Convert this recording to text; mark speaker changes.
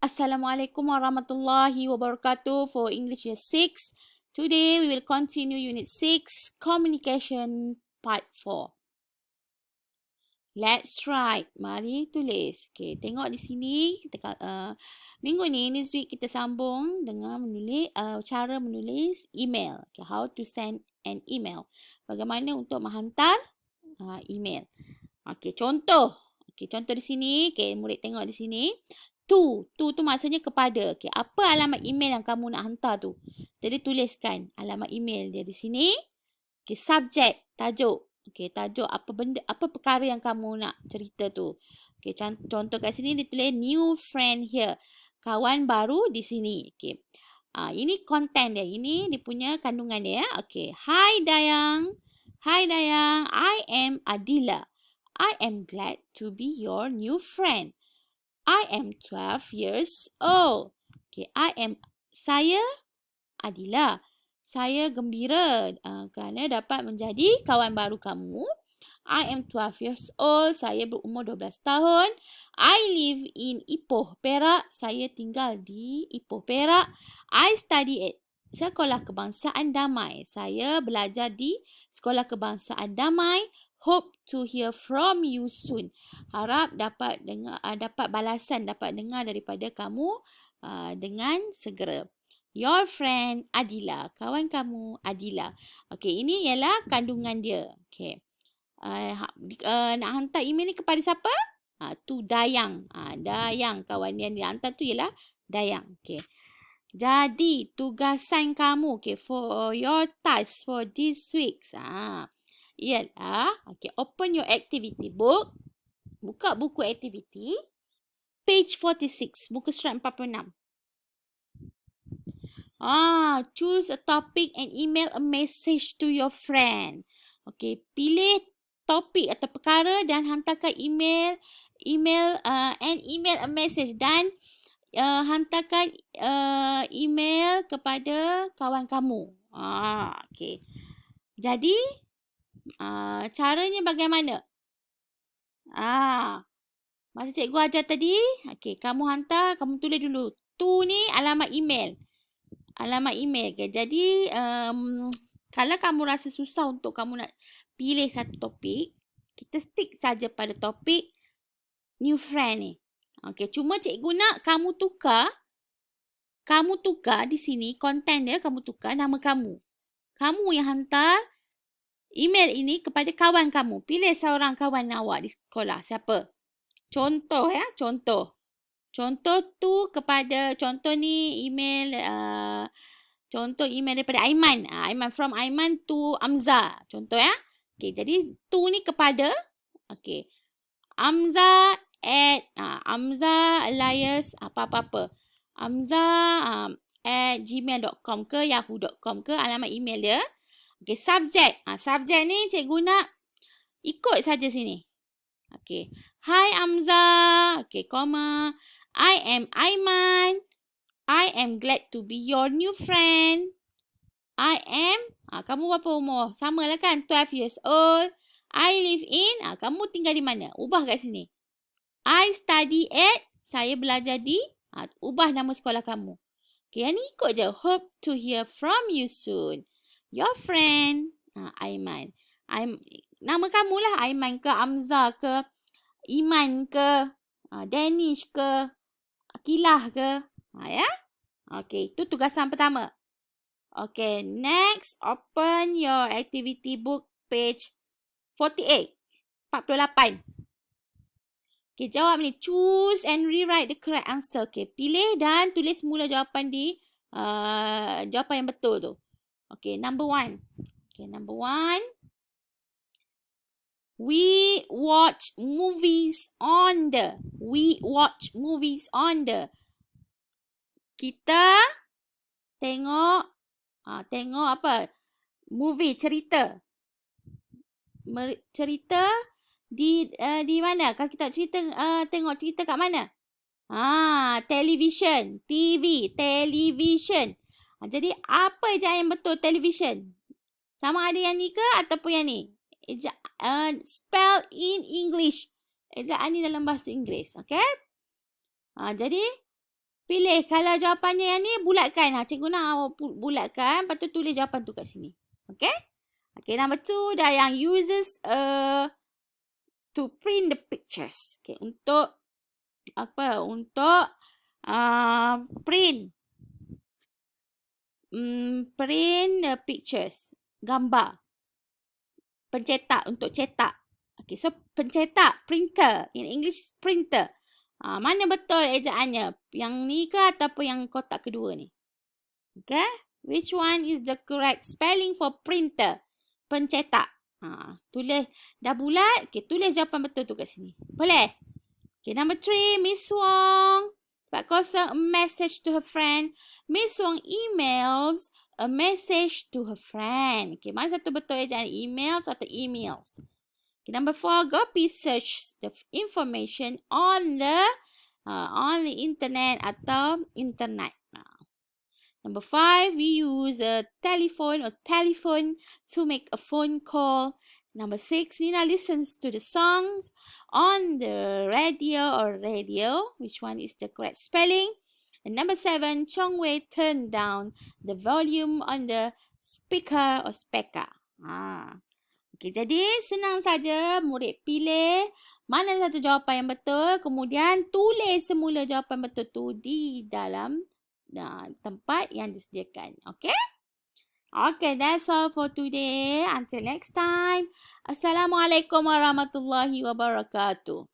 Speaker 1: Assalamualaikum warahmatullahi wabarakatuh for English Year 6. Today we will continue Unit 6, Communication Part 4. Let's try. Mari tulis. Okay, tengok di sini. Minggu ni, this week kita sambung dengan cara menulis email. Okay, how to send an email. Bagaimana untuk menghantar email. Okay, contoh. Okay, contoh di sini. Okay, murid tengok di sini. Tu maksudnya kepada. Okay, apa alamat email yang kamu nak hantar tu? Jadi tuliskan alamat email dia di sini. Okay, subjek, tajuk. Okay, tajuk apa perkara yang kamu nak cerita tu. Okay, contoh kat sini dia tulis new friend here. Kawan baru di sini. Okay. Ini konten dia. Ini dia punya kandungan dia. Okay. Hi Dayang. Hi Dayang. I am Adila. I am glad to be your new friend. I am 12 years old. Okay, saya Adila. Saya gembira kerana dapat menjadi kawan baru kamu. I am 12 years old. Saya berumur 12 tahun. I live in Ipoh, Perak. Saya tinggal di Ipoh, Perak. I study at Sekolah Kebangsaan Damai. Saya belajar di Sekolah Kebangsaan Damai. Hope to hear from you soon. Harap dapat dengar daripada kamu dengan segera. Your friend Adila. Kawan kamu Adila. Okey, ini ialah kandungan dia. Okey. Nak hantar email ni kepada siapa? Tu Dayang. Dayang, kawan yang dihantar tu ialah Dayang. Okey. Jadi, tugasan kamu for your task for this week. Ialah, open your activity book. Buka buku aktiviti. Page 46, muka surat 46. Choose a topic and email a message to your friend. Okay, pilih topik atau perkara dan hantarkan email a message dan hantarkan email kepada kawan kamu. Okay. Jadi, caranya bagaimana? Masa cikgu ajar tadi, okay, kamu hantar, kamu tulis dulu. Tu ni alamat email. Alamat email. Okay. Jadi, kalau kamu rasa susah untuk kamu nak pilih satu topik, kita stick saja pada topik new friend ni. Okay, cuma cikgu nak kamu tukar di sini, konten dia kamu tukar nama kamu. Kamu yang hantar email ini kepada kawan kamu. Pilih seorang kawan awak di sekolah. Siapa? Contoh ya, contoh. Contoh tu kepada, contoh ni email, contoh email daripada Aiman. Aiman, from Aiman to Amza. Contoh ya. Okay, jadi tu ni kepada, okay, Amza at, Amza alias apa-apa. Amza at gmail.com ke yahoo.com ke alamat email dia. Okay, subjek. Subjek ni cikgu nak ikut saja sini. Okay. Hi Amza. Okay, koma. I am Aiman. I am glad to be your new friend. I am, kamu berapa umur? Sama lah kan? 12 years old. I live in, kamu tinggal di mana? Ubah kat sini. I study at, saya belajar di, ubah nama sekolah kamu. Okay, yang ni ikut je. Hope to hear from you soon. Your friend, Aiman. Nama kamu lah, Aiman ke, Amza ke, Iman ke, Danish ke, Akilah ke. Ya? Okay, itu tugasan pertama. Okay, next, open your activity book page 48. Okay, jawab ni. Choose and rewrite the correct answer. Okay, pilih dan tulis mula jawapan di jawapan yang betul tu. Okay, number 1. Okay, number 1. We watch movies on the. Kita tengok apa? Movie, cerita. Cerita di mana? Kalau kita tengok cerita kat mana? Television. Television. Jadi apa ejaan yang betul television? Sama ada yang ni ke ataupun yang ni? Spell in English. Ejaan ni dalam bahasa Inggeris. Okay? Jadi Pilih. Kalau jawapannya yang ni, bulatkan. Cikgu nak awak bulatkan. Lepas tu tulis jawapan tu kat sini. Okay? Okay, number 2. Dah yang uses to print the pictures. Okay, untuk apa? Untuk print. Print the pictures. Gambar. Pencetak. Untuk cetak. Okay, so pencetak. Printer. In English, printer. Mana betul ejaannya? Yang ni ke ataupun yang kotak kedua ni? Okay. Which one is the correct spelling for printer? Pencetak. Tulis. Dah bulat. Okay, tulis jawapan betul tu kat sini. Boleh? Okay, number 3. Miss Wong. 40. A message to her friend. Miss Wong emails a message to her friend. Okay, mana satu betul ejaan? Emails atau emails? Okay, number 4, Gopi search the information on the internet atau internet. Number 5, we use a telephone to make a phone call. Number 6, Nina listens to the songs on the radio. Which one is the correct spelling? And number 7, Chong Wei turned down the volume on the speaker. Okay, jadi senang saja murid pilih mana satu jawapan yang betul. Kemudian tulis semula jawapan betul tu di dalam tempat yang disediakan. Okay? Okay, that's all for today. Until next time. Assalamualaikum warahmatullahi wabarakatuh.